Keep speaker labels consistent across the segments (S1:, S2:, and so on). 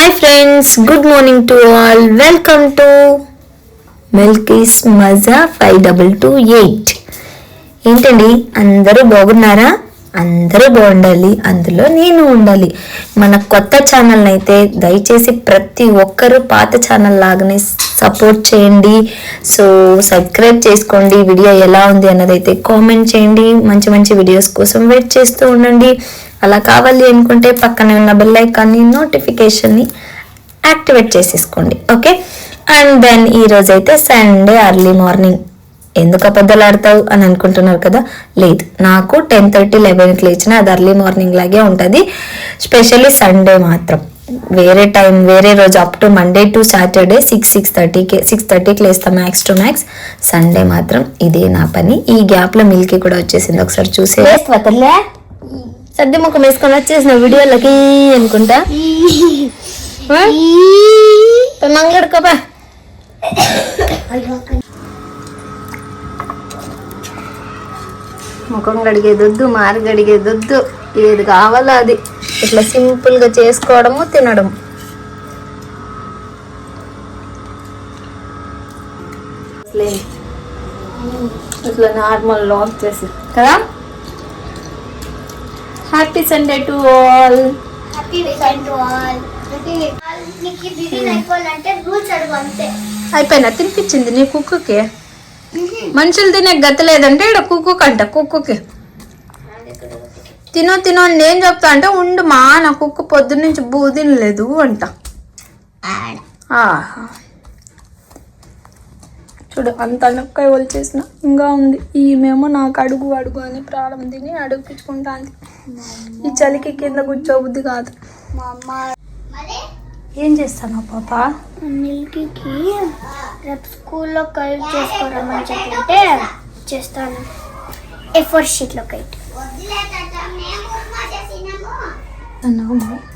S1: Hi friends, good morning to all. Welcome to Milky's Maza 5228. ఏంటండి, అందరూ బాగున్నారా? అందరూ బాగుండాలి, అందులో నేను ఉండాలి. మన కొత్త ఛానల్ అయితే దయచేసి ప్రతి ఒక్కరూ పాత ఛానల్ లాగానే సపోర్ట్ చేయండి. సో సబ్స్క్రైబ్ చేసుకోండి. వీడియో ఎలా ఉంది అన్నది అయితే కామెంట్ చేయండి. మంచి మంచి వీడియోస్ కోసం వెయిట్ చేస్తూ ఉండండి. అలా కావాలి అనుకుంటే పక్కనే ఉన్న బెల్ ఐకాన్ని నోటిఫికేషన్ని యాక్టివేట్ చేసేసుకోండి. ఓకే, అండ్ దెన్ ఈరోజు అయితే సండే ఎర్లీ మార్నింగ్. ఎందుకు అబద్ధాలాడతావు అని అనుకుంటున్నారు కదా, లేదు, నాకు 10:30, 11కి లేచిన అది ఎర్లీ మార్నింగ్ లాగే ఉంటుంది. స్పెషల్లీ సండే మాత్రం. వేరే టైం వేరే రోజు up to Monday to Saturday 6:30కి లేస్తాం మ్యాక్స్ టు మ్యాక్స్. సండే మాత్రం ఇదే నా పని. ఈ గ్యాప్లో మిల్కీ కూడా వచ్చేసింది, ఒకసారి చూసే సద్ది ముఖం వేసుకొని వచ్చేసిన వీడియోలకి అనుకుంటా. మంగడుకోపా. ముఖం గడిగేదొద్దు, మారి గడిగేదొద్దు, ఏది కావాలో అది ఇట్లా సింపుల్గా చేసుకోవడము, తినడం. ఇట్లా నార్మల్ లాక్ చేసి కదా. Happy Sunday to all.
S2: Happy weekend to all. నీకు బిర్యానీ అయిపోవాలంటే రూల్స్ అడుగు అంతే.
S1: అయిపోయినా తినిపించింది నీ కుక్కకి. మనుషులు తినే గతి లేదంటే ఇక్కడ కుక్కకి అంట. కుక్కకి తినో తినో అని నేను చెప్తా అంటే ఉండు మా, నా కుక్క పొద్దున్నుంచి బూదినలేదు అంట. చూడు, అంత అనక్కాయ ఒలిచేసిన ఇంకా ఉంది. ఈమెమో నాకు అడుగు అడుగు అని ప్రాణం తిని అడుగుపించుకుంటా. ఈ చలికి కింద కూర్చోబుద్ది కాదు. ఏం చేస్తాను పాప?
S2: మిల్కీకి రేపు స్కూల్లో కైట్ చేసుకోరమ్మని చెప్పింటే చేస్తాను. A4 షీట్లో కైట్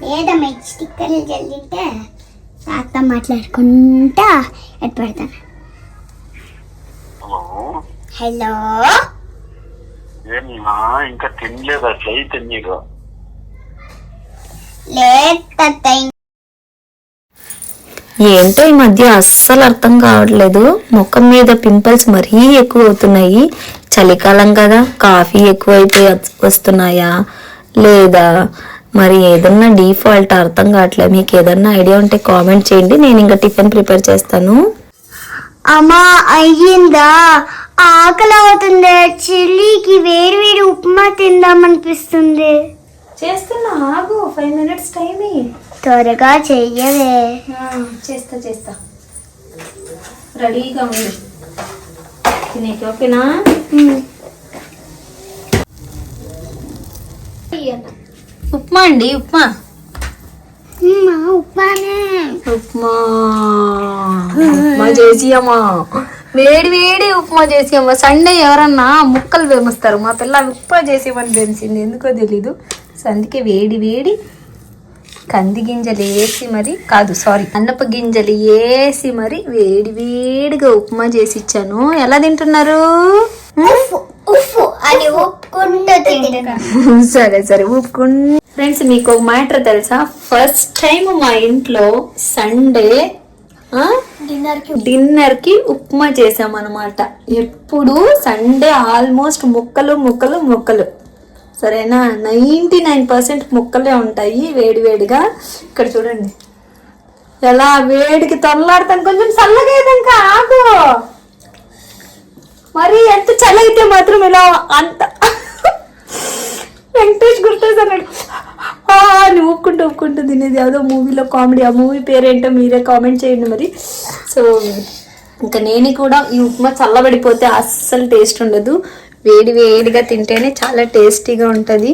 S2: లేదమ్మా, స్టిక్కర్లు చల్లింటే తాత మాట్లాడుకుంటా ఎట్ పెడతాను. హలో,
S3: ఏమన్నా ఇంకా తినలేదు? అట్లయితే నీకు
S1: ఏంటో ఈ మధ్య అస్సలు అర్థం కావట్లేదు. ముఖం మీద పింపుల్స్ మరీ ఎక్కువ అవుతున్నాయి. చలికాలం కదా, కాఫీ ఎక్కువైపోయి వస్తున్నాయా లేదా మరి ఏదన్నా డిఫాల్ట్ అర్థం కావట్లేదు. మీకు ఏదన్నా ఐడియా ఉంటే కామెంట్ చేయండి. నేను ఇంకా టిఫిన్ ప్రిపేర్ చేస్తాను.
S2: అమ్మా అయ్యిందా? ఆకలి అవుతుంది. చిల్లీకి వేడి వేడి ఉప్మా తిందామనిపిస్తుంది.
S1: చేస్తున్నా, ఆగు, 5 minutes టైం.
S2: త్వరగా చెయ్యవే.
S1: చేస్తా చేస్తా, రెడీగా ఉంది తినేకి. ఓకేనా? ఉప్మా అండి, ఉప్మా.
S2: ఉప్మానే.
S1: ఉప్మా ఉప్మా చేసి అమ్మా, వేడి వేడి ఉప్మా చేసి అమ్మ. సండే ఎవరన్నా ముక్కలు వేమిస్తారు, మా పిల్ల ఉప్మా చేసేమని పెంచింది, ఎందుకో తెలీదు. సో అందుకే వేడి వేడి కంది గింజలు వేసి మరి, కాదు సారీ, అన్నపు గింజలు వేసి మరి వేడి వేడిగా ఉప్మా చేసి ఇచ్చాను. ఎలా తింటున్నారు? సరే సరే, ఒప్పుకుంటా. ఫ్రెండ్స్, మీకు ఒక మ్యాటర్ తెలుసా? ఫస్ట్ టైం మా ఇంట్లో సండే డిన్నర్ కి ఉప్మా చేసామన్నమాట. ఎప్పుడు సండే ఆల్మోస్ట్ ముక్కలు ముక్కలు ముక్కలు, సరేనా? 99% ముక్కలే ఉంటాయి వేడివేడిగా. ఇక్కడ చూడండి ఎలా వేడికి తొలలాడతాను. కొంచెం చల్లగా ఇంకా ఆగు. మరి ఎంత చలి అయితే మాత్రం ఇలా అంత వెంకటేష్ గుర్తొస్తున్నాడు నువ్వు ఊపుకుంటూ తినేది ఏదో మూవీలో కామెడీ. ఆ మూవీ పేరేంటో మీరే కామెంట్ చేయండి మరి. సో ఇంకా నేను కూడా ఈ ఉప్మా చల్లబడిపోతే అస్సలు టేస్ట్ ఉండదు. వేడి వేడిగా తింటేనే చాలా టేస్టీగా ఉంటుంది.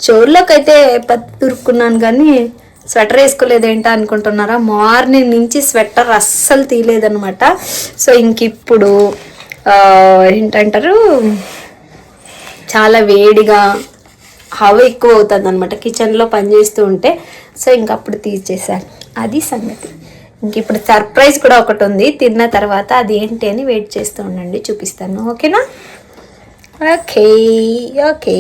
S1: చోర్లోకి అయితే పత్తి తురుక్కున్నాను కానీ స్వెటర్ వేసుకోలేదేంటా అనుకుంటున్నారా? మార్నింగ్ నుంచి స్వెటర్ అస్సలు తీయలేదనమాట. సో ఇంక ఇప్పుడు ఏంటంటారు, చాలా వేడిగా హవ ఎక్కువ అవుతుంది అనమాట కిచెన్లో పనిచేస్తూ ఉంటే. సో ఇంకప్పుడు తీసేసాను. అది సంగతి. ఇంక ఇప్పుడు సర్ప్రైజ్ కూడా ఒకటి ఉంది. తిన్న తర్వాత అది ఏంటి అని వెయిట్ చేస్తూ ఉండండి, చూపిస్తాను. ఓకేనా? Okay okay.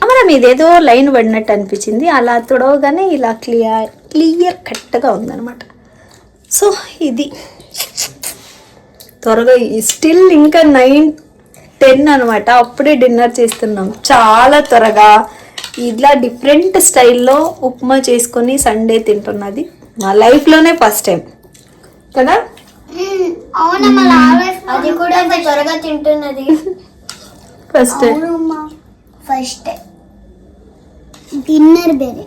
S1: అమ్మ, మీదేదో లైన్ పడినట్టు అనిపించింది. అలా తుడవగానే ఇలా క్లియర్ కట్గా ఉందన్నమాట. సో ఇది త్వరగా స్టిల్ ఇంకా 9-10 అనమాట, అప్పుడే డిన్నర్ చేస్తున్నాం. చాలా త్వరగా ఇలా డిఫరెంట్ స్టైల్లో ఉప్మా చేసుకొని సండే తింటున్నది నా లైఫ్లోనే ఫస్ట్ టైం కదా.
S2: అవునమ్మా, అది కూడా అంత త్వరగా తింటున్నది.
S1: ఫస్ట్ టైం
S2: ఫస్ట్ డిన్నర్ బేరే.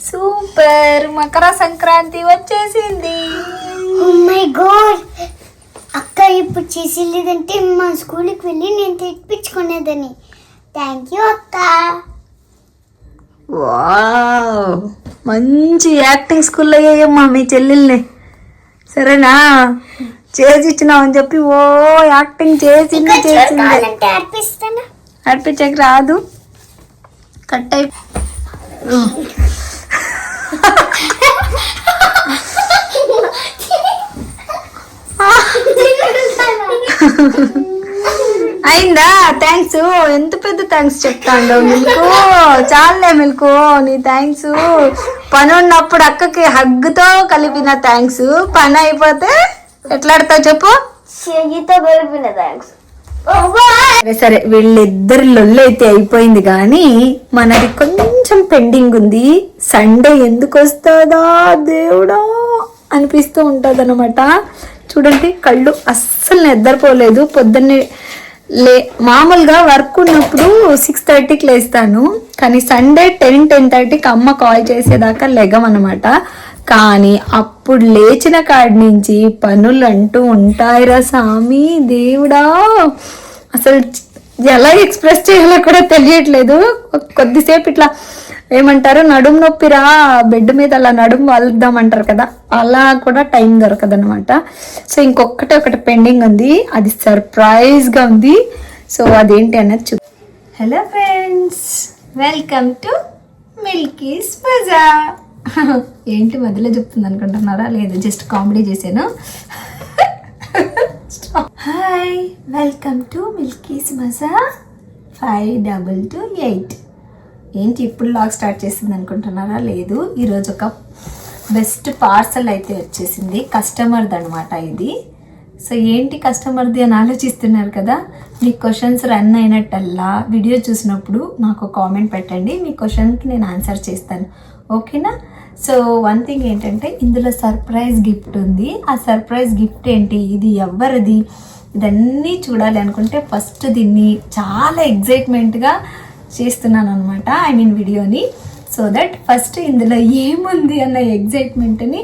S1: సూపర్, మకర సంక్రాంతి వచ్చేసింది.
S2: ఓ మై గాడ్, అక్క ఇప్పుడు చేసేలేదంటే మా స్కూల్కి వెళ్ళి నేను తెప్పించుకునేదని. థ్యాంక్ యూ అక్క.
S1: వావ్, మంచి యాక్టింగ్ స్కూల్లో అయ్యాయమ్మా మీ చెల్లెల్ని. సరేనా, చేసి ఇచ్చినావని చెప్పి ఓ యాక్టింగ్ చేసింది.
S2: అర్పిస్తానా?
S1: అర్పించక రాదు, కట్ అయి అయిందా? థ్యాంక్స్. ఎంత పెద్ద థ్యాంక్స్ చెప్తాండో మిల్కు. చాలే మిల్కు నీ థ్యాంక్స్. పని ఉన్నప్పుడు అక్కకి హగ్గుతో కలిపిన థ్యాంక్స్, పని అయిపోతే ఎట్లాడతావు చెప్పు?
S2: చెయ్యితో కలిపిన థ్యాంక్స్.
S1: సరే సరే, వీళ్ళిద్దరి లొల్లు అయితే అయిపోయింది, కానీ మనది కొంచెం పెండింగ్ ఉంది. సండే ఎందుకు వస్తుందా దేవుడా అనిపిస్తూ ఉంటుంది అనమాట. చూడండి, కళ్ళు అస్సలు నిద్రపోలేదు. పొద్దున్నే మామూలుగా వర్క్ ఉన్నప్పుడు 6:30కి లేస్తాను, కానీ సండే 10-10:30కి అమ్మ కాల్ చేసేదాకా లెగమన్నమాట. కానీ అప్పుడు లేచిన కాడి నుంచి పనులు అంటూ ఉంటాయిరా సామి దేవుడా. అసలు ఎలా ఎక్స్ప్రెస్ చేయాలో కూడా తెలియట్లేదు. కొద్దిసేపు ఇట్లా ఏమంటారు, నడుము నొప్పిరా, బెడ్ మీద అలా నడుము వలుద్దామంటారు కదా, అలా కూడా టైం దొరకదనమాట. సో ఒకటి పెండింగ్ ఉంది, అది సర్ప్రైజ్గా ఉంది. సో అదేంటి అన్నది చూ. Hello friends, welcome to Milky's మజా. ఏంటి మధ్యలో చెప్తుంది అనుకుంటున్నారా? లేదు, జస్ట్ కామెడీ చేశాను. Hi, welcome to Milky's Maza 5228. ఏంటి ఇప్పుడు లాగ్ స్టార్ట్ చేసింది అనుకుంటున్నారా? లేదు, ఈరోజు ఒక బెస్ట్ పార్సల్ అయితే వచ్చేసింది, కస్టమర్ది అనమాట ఇది. సో ఏంటి కస్టమర్ది అని ఆలోచిస్తున్నారు కదా. మీ క్వశ్చన్స్ రన్ అయినట్టల్లా వీడియో చూసినప్పుడు నాకు కామెంట్ పెట్టండి, మీ క్వశ్చన్కి నేను ఆన్సర్ చేస్తాను, ఓకేనా? సో వన్ థింగ్ ఏంటంటే, ఇందులో సర్ప్రైజ్ గిఫ్ట్ ఉంది. ఆ సర్ప్రైజ్ గిఫ్ట్ ఏంటి, ఇది ఎవరిది, ఇదన్నీ చూడాలి అనుకుంటే ఫస్ట్ దీన్ని చాలా ఎగ్జైట్మెంట్గా చేస్తున్నాను అనమాట, వీడియోని. సో దట్ ఫస్ట్ ఇందులో ఏముంది అన్న ఎగ్జైట్మెంట్ని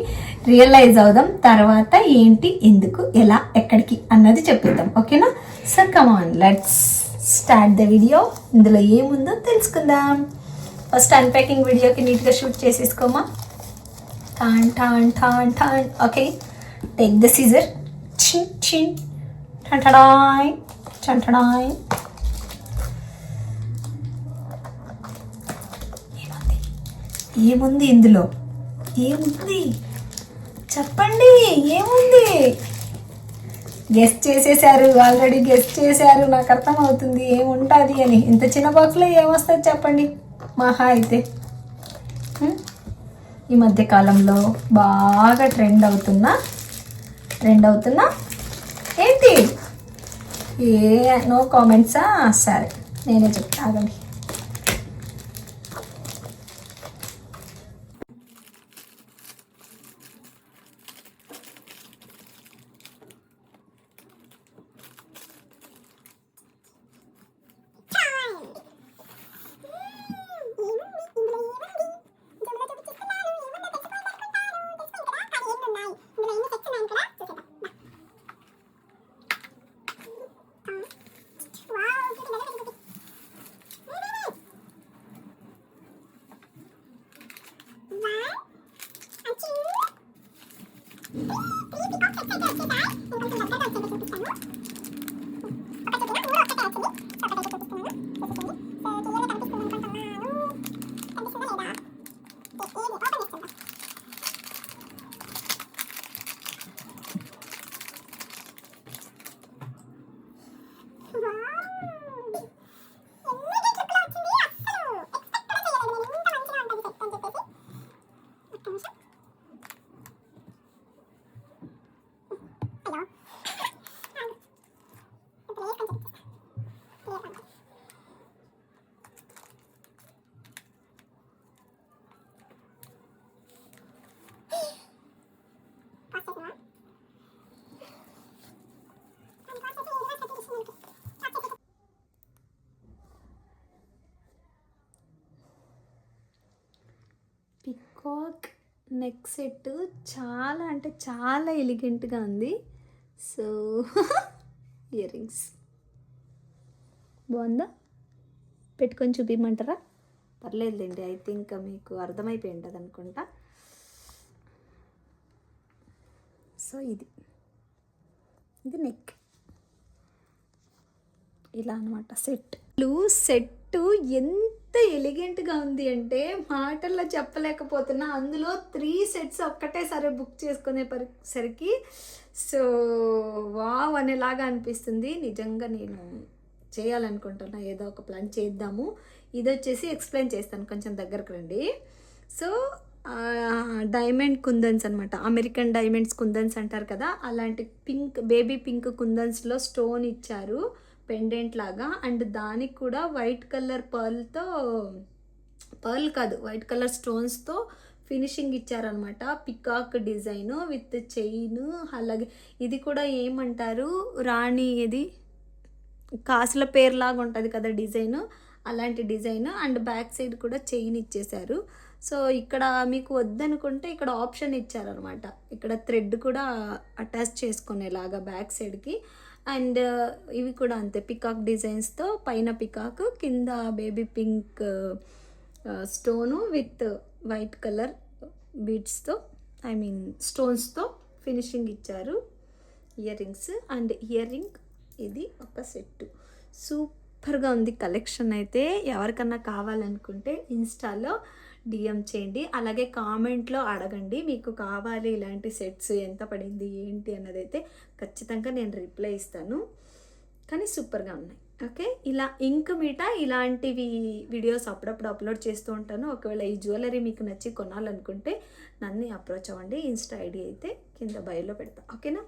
S1: రియలైజ్ అవుదాం, తర్వాత ఏంటి, ఎందుకు, ఎలా, ఎక్కడికి అన్నది చెప్పేద్దాం, ఓకేనా? So come on, let's start the video. ఇందులో ఏముందో తెలుసుకుందాం. ఫస్ట్ అన్ప్యాకింగ్ వీడియోకి నీట్గా షూట్ చేసేసుకోమా. టాన్ టాన్ టాన్ టాన్. Okay, take the scissor. చిన్ చిన్ టంటడాయ్ టంటడాయ్. ఏముంది ఇందులో, ఏముంది చెప్పండి, ఏముంది? గెస్ట్ చేసేసారు, ఆల్రెడీ గెస్ట్ చేశారు, నాకు అర్థమవుతుంది ఏముంటుంది అని. ఇంత చిన్న బాక్స్లో ఏమొస్తుంది చెప్పండి మహా అయితే. ఈ మధ్య కాలంలో బాగా ట్రెండ్ అవుతున్నా ఏంటి, నో కామెంట్సా? సరే నేనే చెప్తా, ఆగండి. పికాక్ నెక్ సెట్ చాలా అంటే చాలా ఎలిగెంట్గా ఉంది. సో ఇయర్ రింగ్స్ బాగుందా? పెట్టుకొని చూపించమంటారా? పర్లేదులేండి, ఐ థింక్ మీకు అర్థమైపోయి ఉంటుంది అనుకుంటా. సో ఇది నెక్ ఇలా అనమాట. సెట్ ఎంత ఎలిగెంట్గా ఉంది అంటే మాటల్లో చెప్పలేకపోతున్నా. అందులో 3 సెట్స్ ఒక్కటేసారి బుక్ చేసుకునే సరికి సో వావ్ అనేలాగా అనిపిస్తుంది. నిజంగా నేను చేయాలనుకుంటున్నా, ఏదో ఒక ప్లాన్ చేద్దాము. ఇది వచ్చేసి ఎక్స్ప్లెయిన్ చేస్తాను, కొంచెం దగ్గరకు రండి. సో డైమండ్ కుందన్స్ అనమాట, అమెరికన్ డైమండ్స్ కుందన్స్ అంటారు కదా, అలాంటి బేబీ పింక్ కుందన్స్లో స్టోన్ ఇచ్చారు పెండెంట్ లాగా. అండ్ దానికి కూడా వైట్ కలర్ వైట్ కలర్ స్టోన్స్తో ఫినిషింగ్ ఇచ్చారనమాట. Peacock design with chain. అలాగే ఇది కూడా ఏమంటారు, రాణి ఇది కాసుల పేరులాగా ఉంటుంది కదా డిజైన్, అలాంటి డిజైన్. అండ్ బ్యాక్ సైడ్ కూడా చైన్ ఇచ్చేశారు. సో ఇక్కడ మీకు వద్దనుకుంటే ఇక్కడ ఆప్షన్ ఇచ్చారనమాట, ఇక్కడ థ్రెడ్ కూడా అటాచ్ చేసుకునేలాగా బ్యాక్ సైడ్కి. అండ్ ఇవి కూడా అంతే, పికాక్ డిజైన్స్తో, పైన పికాక్, కింద baby pink stone with white colour బీడ్స్తో స్టోన్స్తో ఫినిషింగ్ ఇచ్చారు. Earrings and earring ఇది ఒక సెట్. సూపర్గా ఉంది కలెక్షన్ అయితే. ఎవరికన్నా కావాలనుకుంటే ఇన్స్టాలో డిఎం చేయండి, అలాగే కామెంట్లో అడగండి మీకు కావాలి ఇలాంటి సెట్స్, ఎంత పడింది ఏంటి అన్నదైతే ఖచ్చితంగా నేను రిప్లై ఇస్తాను. కానీ సూపర్గా ఉన్నాయి. ఓకే, ఇలా ఇంక మీట ఇలాంటివి వీడియోస్ అప్పుడప్పుడు అప్లోడ్ చేస్తూ ఉంటాను. ఒకవేళ ఈ జ్యువెలరీ మీకు నచ్చి కొనాలనుకుంటే నన్ను అప్రోచ్ అవ్వండి. ఇన్స్టా ఐడి అయితే కింద బయోలో పెడతా. ఓకేనా?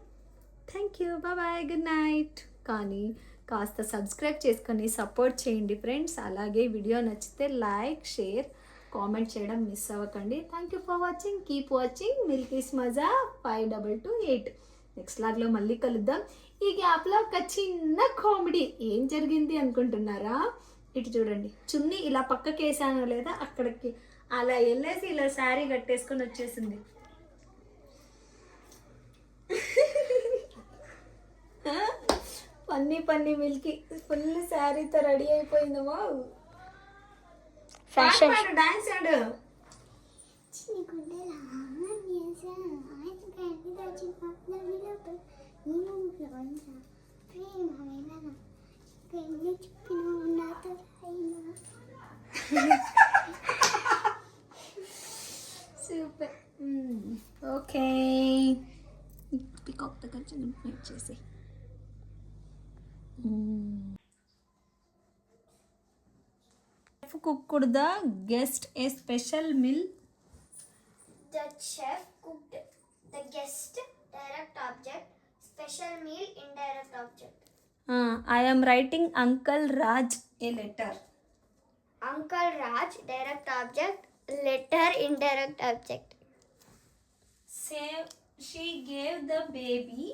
S1: Thank you, bye, good night. కానీ కాస్త సబ్స్క్రైబ్ చేసుకొని సపోర్ట్ చేయండి ఫ్రెండ్స్. అలాగే వీడియో నచ్చితే లైక్, షేర్, కామెంట్ చేయడం మిస్ అవ్వకండి. Thank you for watching. Keep watching Milky's Maza 5228. Next లాగ్లో మళ్ళీ కలుద్దాం. ఈ గ్యాప్లో ఒక చిన్న కామెడీ. ఏం జరిగింది అనుకుంటున్నారా? ఇటు చూడండి, చున్నీ ఇలా పక్కకి వేసానో లేదా అక్కడికి అలా వెళ్ళేసి ఇలా శారీ కట్టేసుకొని వచ్చేసింది. పన్నీ మిల్కీ ఫుల్ శారీతో రెడీ అయిపోయిందమ్మా.
S2: ఫ్యాషన్
S1: డాన్స్ ఆడు. సూపర్. ఓకే, పికాక్ దగ్గర చిన్న చేసి cooked the guest a special meal.
S2: The chef cooked the guest direct object, special meal indirect object.
S1: I am writing Uncle Raj a letter.
S2: Uncle Raj direct object, letter indirect object.
S1: She gave the baby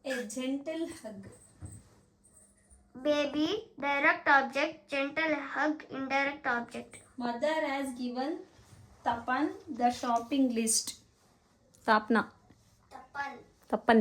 S1: a gentle hug.
S2: Baby direct object, gentle hug indirect object.
S1: Mother has given Tapan the shopping list. Tapna.
S2: Tapan.
S1: Tapan.